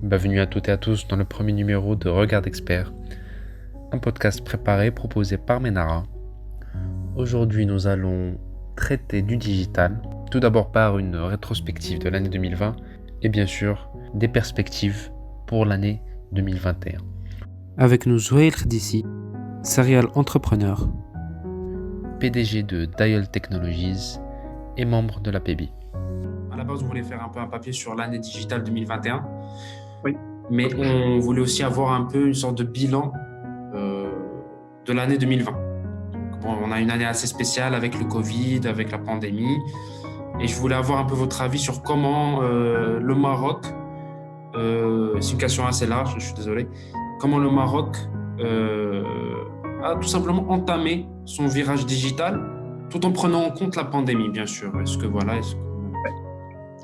Bienvenue à toutes et à tous dans le premier numéro de Regard Expert, un podcast préparé et proposé par Ménara. Aujourd'hui, nous allons traiter du digital, tout d'abord par une rétrospective de l'année 2020 et bien sûr des perspectives pour l'année 2021. Avec nous Zouhail Khdissi, serial entrepreneur, PDG de Dial Technologies et membre de la PEBI. À la base, on voulait faire un peu un papier sur l'année digitale 2021. Oui. Mais on voulait aussi avoir un peu une sorte de bilan de l'année 2020. Donc, bon, on a une année assez spéciale avec le Covid, avec la pandémie. Et je voulais avoir un peu votre avis sur comment le Maroc, c'est une question assez large, je suis désolé, comment le Maroc a tout simplement entamé son virage digital tout en prenant en compte la pandémie, bien sûr. Est-ce que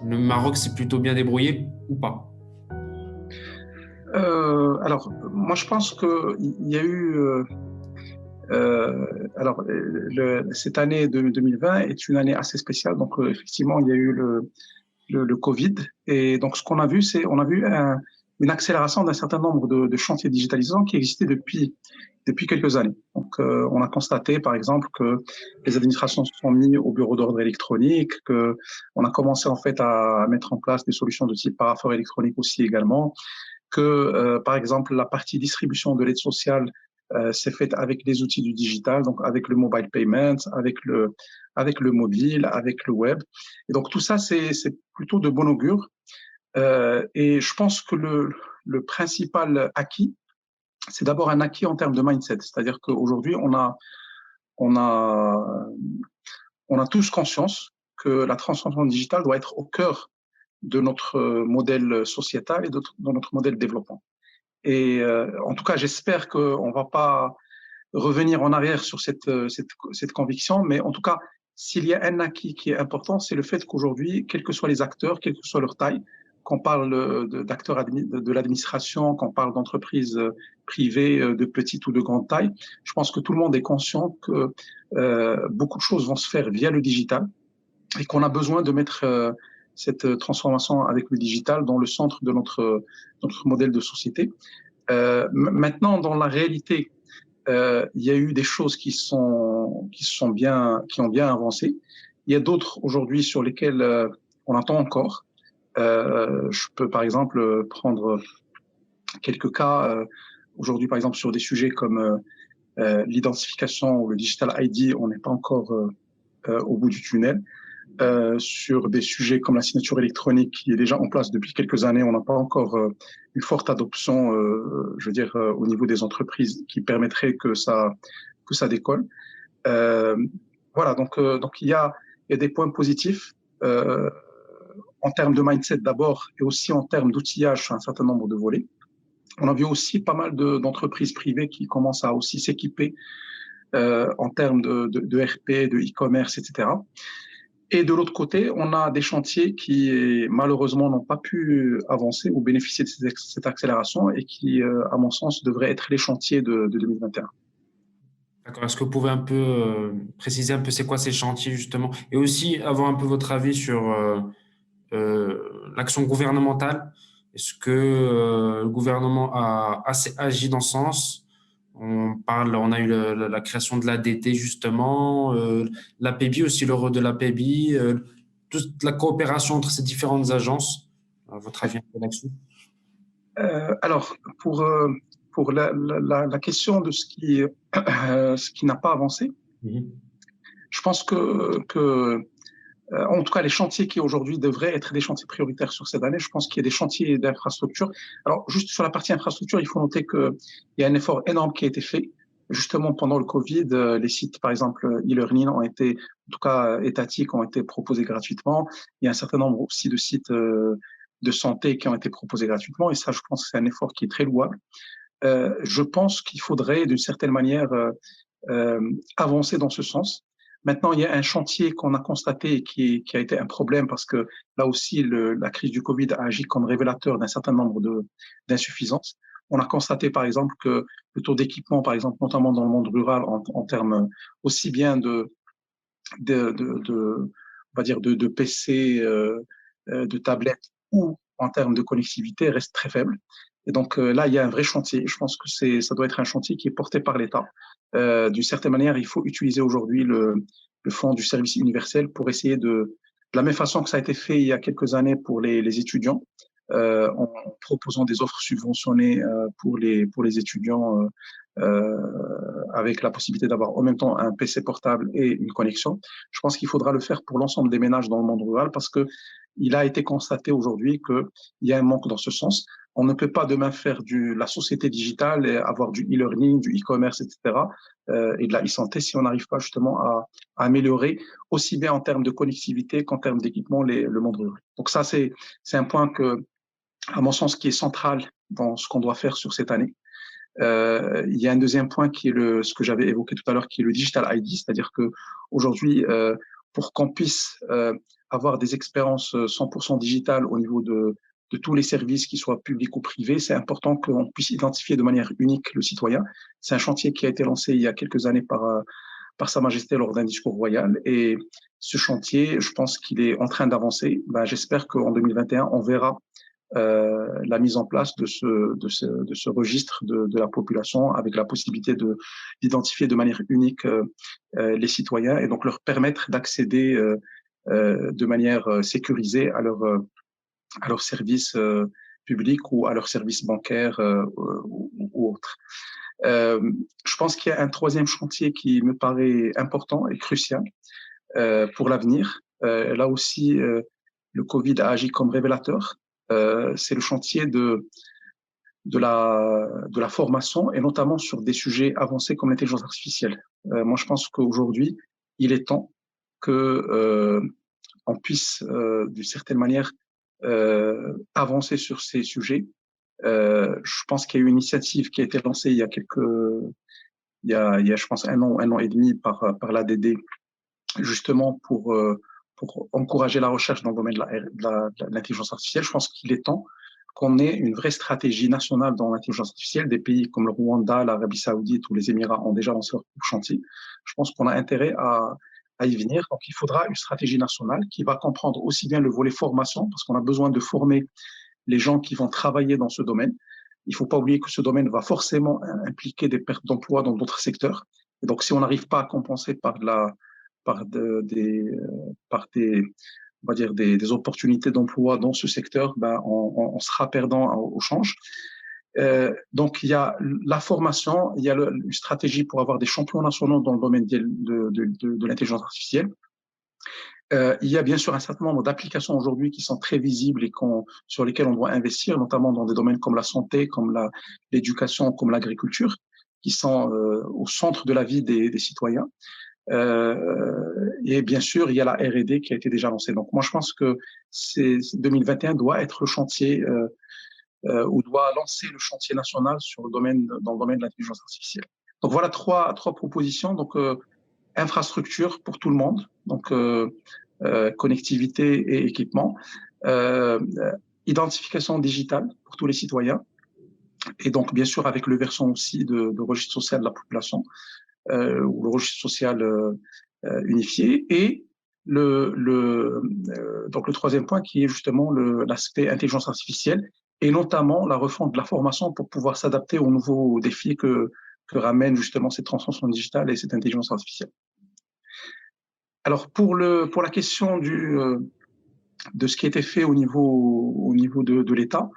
le Maroc s'est plutôt bien débrouillé ou pas? Alors, moi, je pense qu'il y a eu. Cette année de 2020 est une année assez spéciale. Donc, effectivement, il y a eu le Covid. Et donc, ce qu'on a vu, on a vu une accélération d'un certain nombre de chantiers digitalisants qui existaient depuis quelques années. Donc, on a constaté, par exemple, que les administrations se sont mises au bureau d'ordre électronique, que on a commencé en fait à mettre en place des solutions de type paraphore électronique aussi également, que, par exemple, la partie distribution de l'aide sociale s'est faite avec les outils du digital, donc avec le mobile payment, avec le mobile, avec le web. Et donc, tout ça, c'est plutôt de bon augure. Et je pense que le principal acquis, c'est d'abord un acquis en termes de mindset. C'est-à-dire qu'aujourd'hui, on a tous conscience que la transformation digitale doit être au cœur de notre modèle sociétal et de notre modèle de développement. Et en tout cas, j'espère qu'on ne va pas revenir en arrière sur cette conviction, mais en tout cas, s'il y a un acquis qui est important, c'est le fait qu'aujourd'hui, quels que soient les acteurs, quelle que soit leur taille, qu'on parle d'acteurs de l'administration, qu'on parle d'entreprises privées de petite ou de grande taille, je pense que tout le monde est conscient que beaucoup de choses vont se faire via le digital et qu'on a besoin de mettre cette transformation avec le digital dans le centre de notre modèle de société. Maintenant, dans la réalité, il y a eu des choses qui ont bien avancé. Il y a d'autres aujourd'hui sur lesquelles on attend encore. Je peux par exemple prendre quelques cas. Aujourd'hui, par exemple, sur des sujets comme l'identification ou le digital ID, on n'est pas encore au bout du tunnel. Sur des sujets comme la signature électronique qui est déjà en place depuis quelques années, on n'a pas encore une forte adoption, je veux dire, au niveau des entreprises qui permettrait que ça décolle. Voilà, donc il y a des points positifs en termes de mindset d'abord et aussi en termes d'outillage sur un certain nombre de volets. On a vu aussi pas mal d'entreprises privées qui commencent à aussi s'équiper en termes de RP, de e-commerce, etc. Et de l'autre côté, on a des chantiers qui, malheureusement, n'ont pas pu avancer ou bénéficier de cette accélération et qui, à mon sens, devraient être les chantiers de 2021. D'accord. Est-ce que vous pouvez un peu préciser un peu c'est quoi ces chantiers justement et aussi avoir un peu votre avis sur l'action gouvernementale? Est-ce que le gouvernement a assez agi dans ce sens? On a eu la création de l'ADT justement, la PEBI aussi, le rôle de la PEBI, toute la coopération entre ces différentes agences. À votre avis un peu là-dessus? Alors, pour la question de ce qui n'a pas avancé, je pense que en tout cas, les chantiers qui aujourd'hui devraient être des chantiers prioritaires sur cette année, je pense qu'il y a des chantiers d'infrastructure. Alors, juste sur la partie infrastructure, il faut noter qu'il y a un effort énorme qui a été fait. Justement, pendant le Covid, les sites, par exemple, e-learning ont été, en tout cas étatiques, ont été proposés gratuitement. Il y a un certain nombre aussi de sites de santé qui ont été proposés gratuitement. Et ça, je pense que c'est un effort qui est très louable. Je pense qu'il faudrait, d'une certaine manière, avancer dans ce sens. Maintenant, il y a un chantier qu'on a constaté et qui a été un problème parce que là aussi, la crise du Covid a agi comme révélateur d'un certain nombre d'insuffisances. On a constaté, par exemple, que le taux d'équipement, par exemple, notamment dans le monde rural, en termes aussi bien on va dire de PC, de tablettes ou en termes de connectivité reste très faible. Et donc là, il y a un vrai chantier. Je pense que ça doit être un chantier qui est porté par l'État. D'une certaine manière, il faut utiliser aujourd'hui le fonds du service universel pour essayer de la même façon que ça a été fait il y a quelques années pour les étudiants, en proposant des offres subventionnées pour les étudiants avec la possibilité d'avoir en même temps un PC portable et une connexion. Je pense qu'il faudra le faire pour l'ensemble des ménages dans le monde rural parce que il a été constaté aujourd'hui qu'il y a un manque dans ce sens. On ne peut pas demain faire la société digitale et avoir du e-learning, du e-commerce, etc., et de la e-santé si on n'arrive pas justement à améliorer aussi bien en termes de connectivité qu'en termes d'équipement le monde rural. Donc ça, c'est un point à mon sens, qui est central dans ce qu'on doit faire sur cette année. Il y a un deuxième point qui est ce que j'avais évoqué tout à l'heure, qui est le Digital ID, c'est-à-dire que aujourd'hui, pour qu'on puisse avoir des expériences 100% digitales au niveau de tous les services, qu'ils soient publics ou privés, c'est important qu'on puisse identifier de manière unique le citoyen. C'est un chantier qui a été lancé il y a quelques années par Sa Majesté lors d'un discours royal. Et ce chantier, je pense qu'il est en train d'avancer. J'espère qu'en 2021, on verra la mise en place de ce registre de la population avec la possibilité d'identifier de manière unique les citoyens et donc leur permettre d'accéder de manière sécurisée à leurs services publics ou à leurs services bancaires ou autres. Je pense qu'il y a un troisième chantier qui me paraît important et crucial pour l'avenir. Là aussi, le Covid a agi comme révélateur. C'est le chantier de la formation et notamment sur des sujets avancés comme l'intelligence artificielle. Moi, je pense qu'aujourd'hui, il est temps que on puisse, d'une certaine manière, avancer sur ces sujets. Je pense qu'il y a eu une initiative qui a été lancée il y a je pense, un an et demi par l'ADD, justement pour encourager la recherche dans le domaine de l'intelligence artificielle. Je pense qu'il est temps qu'on ait une vraie stratégie nationale dans l'intelligence artificielle. Des pays comme le Rwanda, l'Arabie Saoudite ou les Émirats ont déjà lancé leur chantier. Je pense qu'on a intérêt à y venir. Donc, il faudra une stratégie nationale qui va comprendre aussi bien le volet formation, parce qu'on a besoin de former les gens qui vont travailler dans ce domaine. Il ne faut pas oublier que ce domaine va forcément impliquer des pertes d'emplois dans d'autres secteurs. Et donc, si on n'arrive pas à compenser par on va dire des opportunités d'emploi dans ce secteur, on sera perdant au change. Donc, il y a la formation, il y a une stratégie pour avoir des champions nationaux dans le domaine de l'intelligence artificielle. Il y a bien sûr un certain nombre d'applications aujourd'hui qui sont très visibles et sur lesquelles on doit investir, notamment dans des domaines comme la santé, comme l'éducation, comme l'agriculture, qui sont au centre de la vie des citoyens. Et bien sûr, il y a la R&D qui a été déjà lancée. Donc, moi, je pense que 2021 doit être le chantier ou doit lancer le chantier national dans le domaine de l'intelligence artificielle. Donc, voilà trois propositions. Donc, infrastructure pour tout le monde, donc connectivité et équipement, identification digitale pour tous les citoyens, et donc, bien sûr, avec le versant aussi de registre social de la population, ou le registre social unifié, et donc le troisième point qui est justement l'aspect intelligence artificielle et notamment la refonte de la formation pour pouvoir s'adapter aux nouveaux défis que ramène justement cette transformation digitale et cette intelligence artificielle. Alors pour la question de ce qui a été fait au niveau de l'État,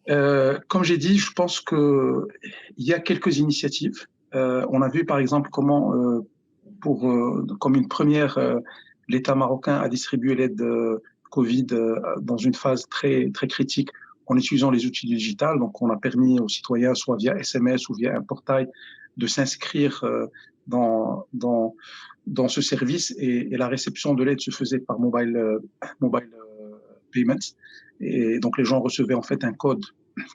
comme j'ai dit, je pense que il y a quelques initiatives. On a vu par exemple comment, comme une première, l'État marocain a distribué l'aide Covid dans une phase très très critique en utilisant les outils digitales. Donc, on a permis aux citoyens, soit via SMS ou via un portail, de s'inscrire dans ce service et la réception de l'aide se faisait par mobile payments. Et donc, les gens recevaient en fait un code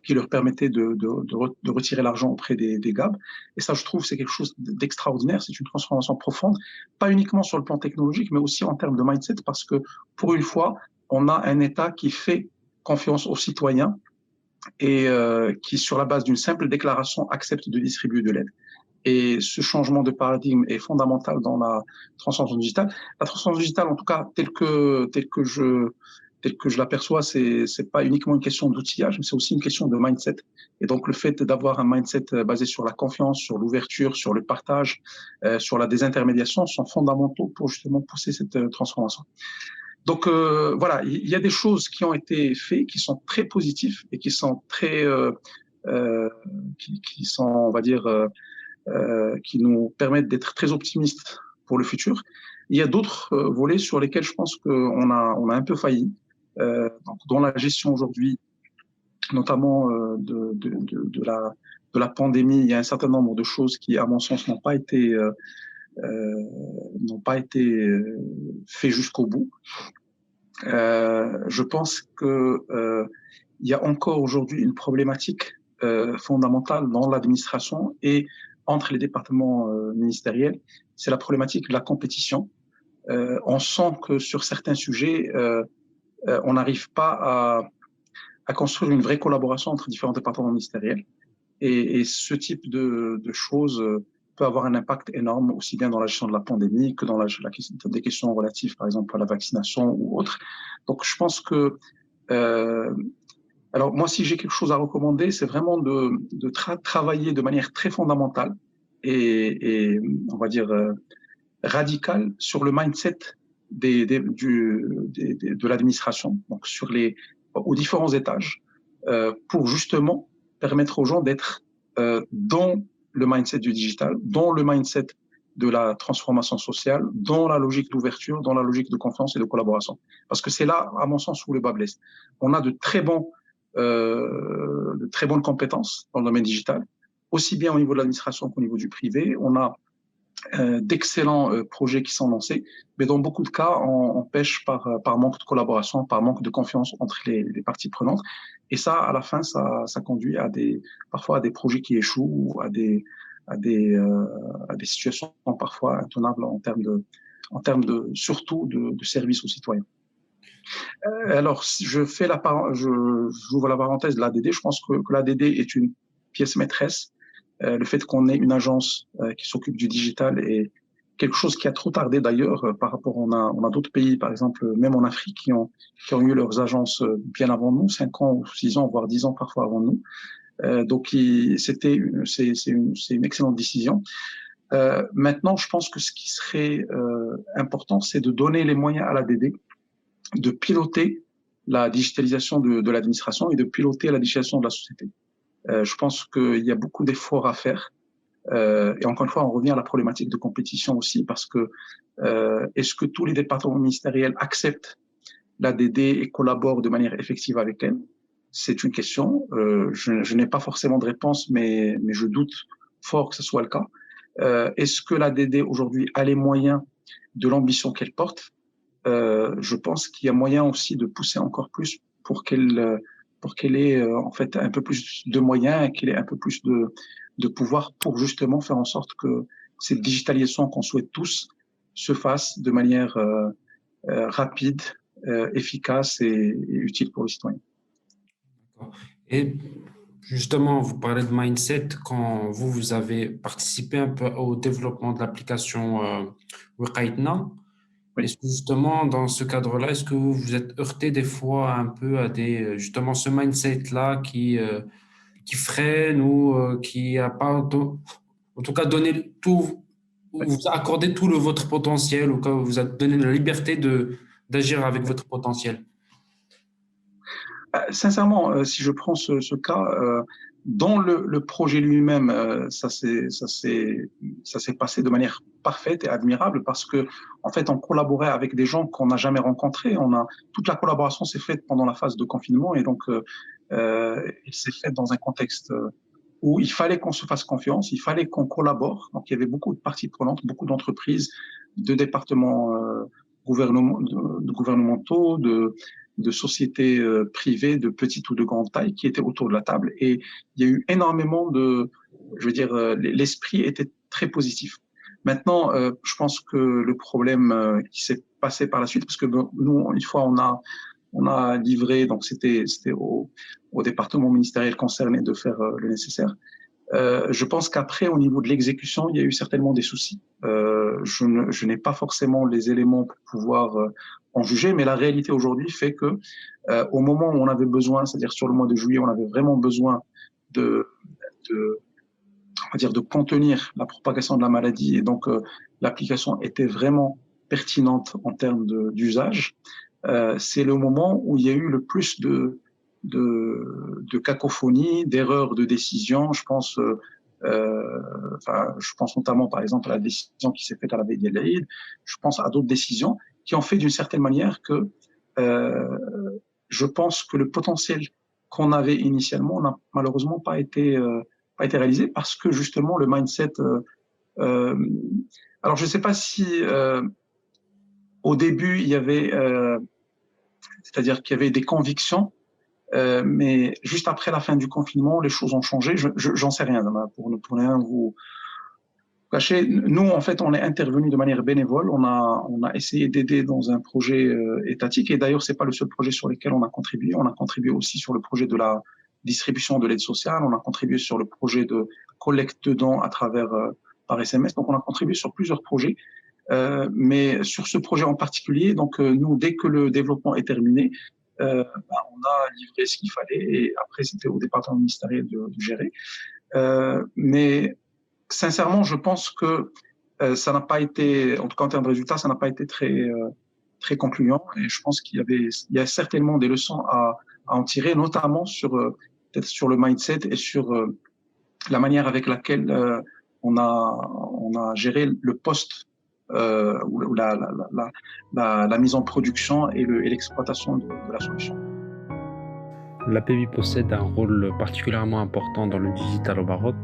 qui leur permettait de retirer l'argent auprès des GAB. Et ça, je trouve, c'est quelque chose d'extraordinaire. C'est une transformation profonde, pas uniquement sur le plan technologique, mais aussi en termes de mindset, parce que pour une fois, on a un État qui fait confiance aux citoyens et qui, sur la base d'une simple déclaration, accepte de distribuer de l'aide. Et ce changement de paradigme est fondamental dans la transformation digitale. La transformation digitale, en tout cas, telle que tel que je l'aperçois, c'est pas uniquement une question d'outillage, mais c'est aussi une question de mindset. Et donc, le fait d'avoir un mindset basé sur la confiance, sur l'ouverture, sur le partage, sur la désintermédiation sont fondamentaux pour justement pousser cette transformation. Donc, voilà, il y a des choses qui ont été faites, qui sont très positives et qui sont très, qui sont, on va dire, qui nous permettent d'être très optimistes pour le futur. Il y a d'autres volets sur lesquels je pense qu'on a un peu failli. Donc dans la gestion aujourd'hui, notamment de la pandémie, il y a un certain nombre de choses qui, à mon sens, n'ont pas été fait jusqu'au bout. Je pense que il y a encore aujourd'hui une problématique fondamentale dans l'administration et entre les départements ministériels, c'est la problématique de la compétition. On sent que sur certains sujets, on n'arrive pas à construire une vraie collaboration entre différents départements ministériels. Et ce type de choses peut avoir un impact énorme, aussi bien dans la gestion de la pandémie que dans des questions relatives, par exemple, à la vaccination ou autres. Donc, je pense que alors moi, si j'ai quelque chose à recommander, c'est vraiment de travailler de manière très fondamentale et on va dire radicale sur le mindset de l'administration, donc aux différents étages, pour justement permettre aux gens d'être dans le mindset du digital, dans le mindset de la transformation sociale, dans la logique d'ouverture, dans la logique de confiance et de collaboration. Parce que c'est là, à mon sens, où le bas blesse. On a de très bonnes compétences dans le domaine digital, aussi bien au niveau de l'administration qu'au niveau du privé. On a d'excellents projets qui sont lancés, mais dans beaucoup de cas, on pêche par manque de collaboration, par manque de confiance entre les parties prenantes. Et ça, à la fin, ça conduit parfois à des projets qui échouent ou à des situations parfois intenables en termes de surtout de service aux citoyens. Alors, j'ouvre la parenthèse de l'ADD. Je pense que l'ADD est une pièce maîtresse. Le fait qu'on ait une agence qui s'occupe du digital est quelque chose qui a trop tardé d'ailleurs par rapport, on a d'autres pays, par exemple, même en Afrique, qui ont eu leurs agences bien avant nous, 5 ans, 6 ans, voire 10 ans parfois avant nous. Donc, c'est une excellente décision. Maintenant, je pense que ce qui serait important, c'est de donner les moyens à l'ADD de piloter la digitalisation de l'administration et de piloter la digitalisation de la société. Je pense qu'il y a beaucoup d'efforts à faire. Et encore une fois, on revient à la problématique de compétition aussi, parce que est-ce que tous les départements ministériels acceptent l'ADD et collaborent de manière effective avec elle? C'est une question. Je n'ai pas forcément de réponse, mais je doute fort que ce soit le cas. Est-ce que l'ADD aujourd'hui a les moyens de l'ambition qu'elle porte? Je pense qu'il y a moyen aussi de pousser encore plus pour qu'elle ait en fait un peu plus de moyens et qu'elle ait un peu plus de pouvoir pour justement faire en sorte que cette digitalisation qu'on souhaite tous se fasse de manière rapide, efficace et utile pour les citoyens. Et justement, vous parlez de mindset quand vous avez participé un peu au développement de l'application Weqaitna. Oui. Est-ce que justement, dans ce cadre-là, est-ce que vous vous êtes heurté des fois un peu à justement ce mindset-là qui freine ou qui n'a pas, en tout cas, donné tout, vous a accordé tout votre potentiel ou que vous a donné la liberté d'agir avec votre potentiel? Sincèrement, si je prends ce cas, dans le projet lui-même, ça s'est passé de manière parfaite et admirable parce que, en fait, on collaborait avec des gens qu'on n'a jamais rencontrés. Toute la collaboration s'est faite pendant la phase de confinement et donc, elle s'est faite dans un contexte où il fallait qu'on se fasse confiance, il fallait qu'on collabore. Donc, il y avait beaucoup de parties prenantes, beaucoup d'entreprises, de départements gouvernementaux, de sociétés privées de petite ou de grande taille qui étaient autour de la table. Et il y a eu énormément l'esprit était très positif. Maintenant, je pense que le problème qui s'est passé par la suite, parce que nous, une fois, on a livré, donc c'était au département ministériel concerné de faire le nécessaire. Je pense qu'après, au niveau de l'exécution, il y a eu certainement des soucis. je n'ai pas forcément les éléments pour pouvoir en juger, mais la réalité aujourd'hui fait que au moment où on avait besoin, c'est-à-dire sur le mois de juillet, on avait vraiment besoin de on va dire de contenir la propagation de la maladie, et donc l'application était vraiment pertinente en termes d'usage. C'est le moment où il y a eu le plus de cacophonie, d'erreurs de décision. Je pense notamment, par exemple, à la décision qui s'est faite à la veille de l'Aïd. Je pense à d'autres décisions qui ont fait d'une certaine manière que je pense que le potentiel qu'on avait initialement n'a malheureusement pas été réalisé parce que justement le mindset. Alors je ne sais pas si au début il y avait, c'est-à-dire qu'il y avait des convictions. Mais juste après la fin du confinement, les choses ont changé. J'en sais rien pour ne rien vous cacher. Nous, en fait, on est intervenu de manière bénévole. On a essayé d'aider dans un projet étatique. Et d'ailleurs, c'est pas le seul projet sur lequel on a contribué. On a contribué aussi sur le projet de la distribution de l'aide sociale. On a contribué sur le projet de collecte de dons à travers par SMS. Donc, on a contribué sur plusieurs projets. Mais sur ce projet en particulier, donc nous, dès que le développement est terminé, on a livré ce qu'il fallait et après c'était au département ministériel de gérer. Mais sincèrement, je pense que ça n'a pas été, en tout cas en termes de résultats, ça n'a pas été très concluant. Et je pense qu'il y a certainement des leçons à en tirer, notamment peut-être sur le mindset et sur la manière avec laquelle on a géré le poste. Ou la mise en production et l'exploitation de la solution. L'APBI possède un rôle particulièrement important dans le digital au Maroc.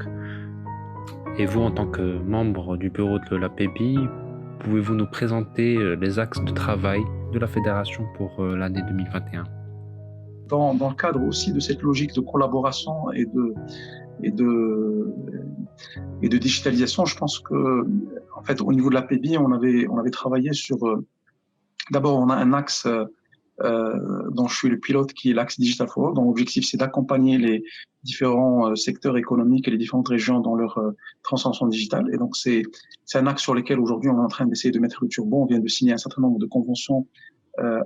Et vous, en tant que membre du bureau de l'APBI, pouvez-vous nous présenter les axes de travail de la fédération pour l'année 2021 ? Dans le cadre aussi de cette logique de collaboration et de digitalisation, je pense que, en fait, au niveau de l'APBI, on avait travaillé sur. D'abord, on a un axe dont je suis le pilote, qui est l'axe Digital for All, dont l'objectif c'est d'accompagner les différents secteurs économiques et les différentes régions dans leur transformation digitale. Et donc c'est un axe sur lequel aujourd'hui on est en train d'essayer de mettre le turbo. On vient de signer un certain nombre de conventions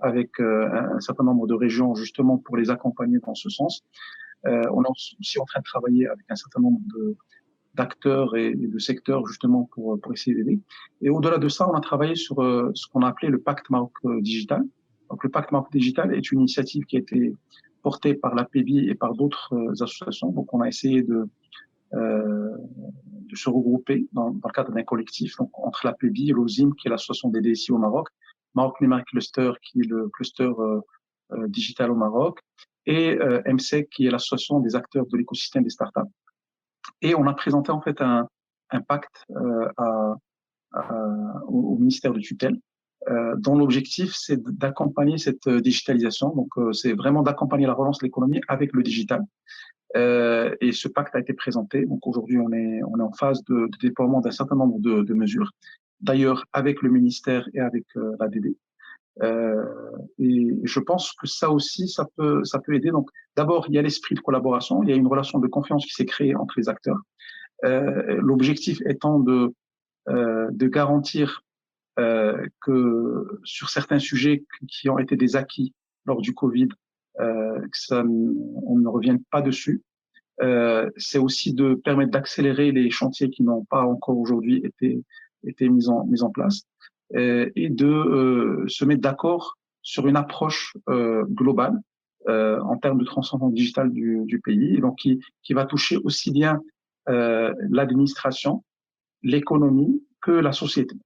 avec un certain nombre de régions justement pour les accompagner dans ce sens. On est aussi en train de travailler avec un certain nombre d'acteurs et de secteurs justement pour essayer d'aider. Et au-delà de ça, on a travaillé sur ce qu'on a appelé le Pacte Maroc Digital. Donc le Pacte Maroc Digital est une initiative qui a été portée par l'APBI et par d'autres associations. Donc on a essayé de se regrouper dans le cadre d'un collectif, donc entre l'APBI et l'OSIM, qui est l'association des DSI au Maroc, Maroc Numeric Cluster, qui est le cluster digital au Maroc, et MSEC, qui est l'association des acteurs de l'écosystème des startups. Et on a présenté en fait un pacte au ministère de tutelle, dont l'objectif c'est d'accompagner cette digitalisation. Donc c'est vraiment d'accompagner la relance de l'économie avec le digital. Et ce pacte a été présenté. Donc aujourd'hui on est en phase de déploiement d'un certain nombre de mesures. D'ailleurs avec le ministère et avec l'ADD. Et je pense que ça aussi, ça peut aider. Donc, d'abord, il y a l'esprit de collaboration, il y a une relation de confiance qui s'est créée entre les acteurs. L'objectif étant de garantir que sur certains sujets qui ont été des acquis lors du Covid, on ne revienne pas dessus. C'est aussi de permettre d'accélérer les chantiers qui n'ont pas encore aujourd'hui été mis en place. Et de se mettre d'accord sur une approche globale en termes de transformation digitale du pays, et donc qui va toucher aussi bien l'administration, l'économie que la société.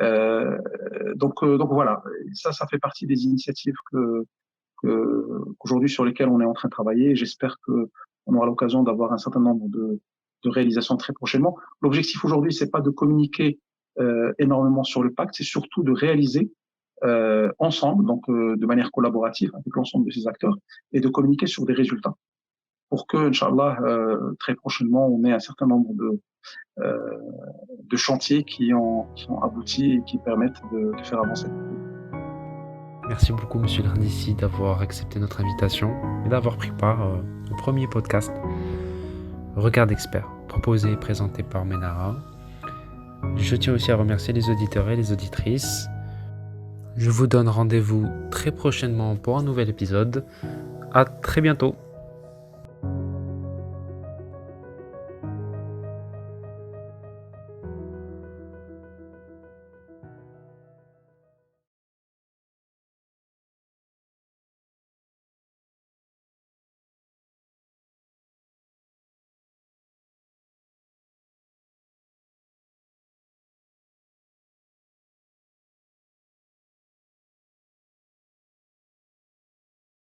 Donc voilà, ça fait partie des initiatives qu'aujourd'hui sur lesquelles on est en train de travailler. J'espère qu'on aura l'occasion d'avoir un certain nombre de réalisations très prochainement. L'objectif aujourd'hui, c'est pas de communiquer énormément sur le pacte, c'est surtout de réaliser ensemble, donc de manière collaborative avec l'ensemble de ces acteurs, et de communiquer sur des résultats pour que, Inch'Allah, très prochainement, on ait un certain nombre de chantiers qui ont abouti et qui permettent de faire avancer. Merci beaucoup, Monsieur Lardissi, d'avoir accepté notre invitation et d'avoir pris part au premier podcast Regard d'expert, proposé et présenté par Ménara. Je tiens aussi à remercier les auditeurs et les auditrices. Je vous donne rendez-vous très prochainement pour un nouvel épisode. À très bientôt.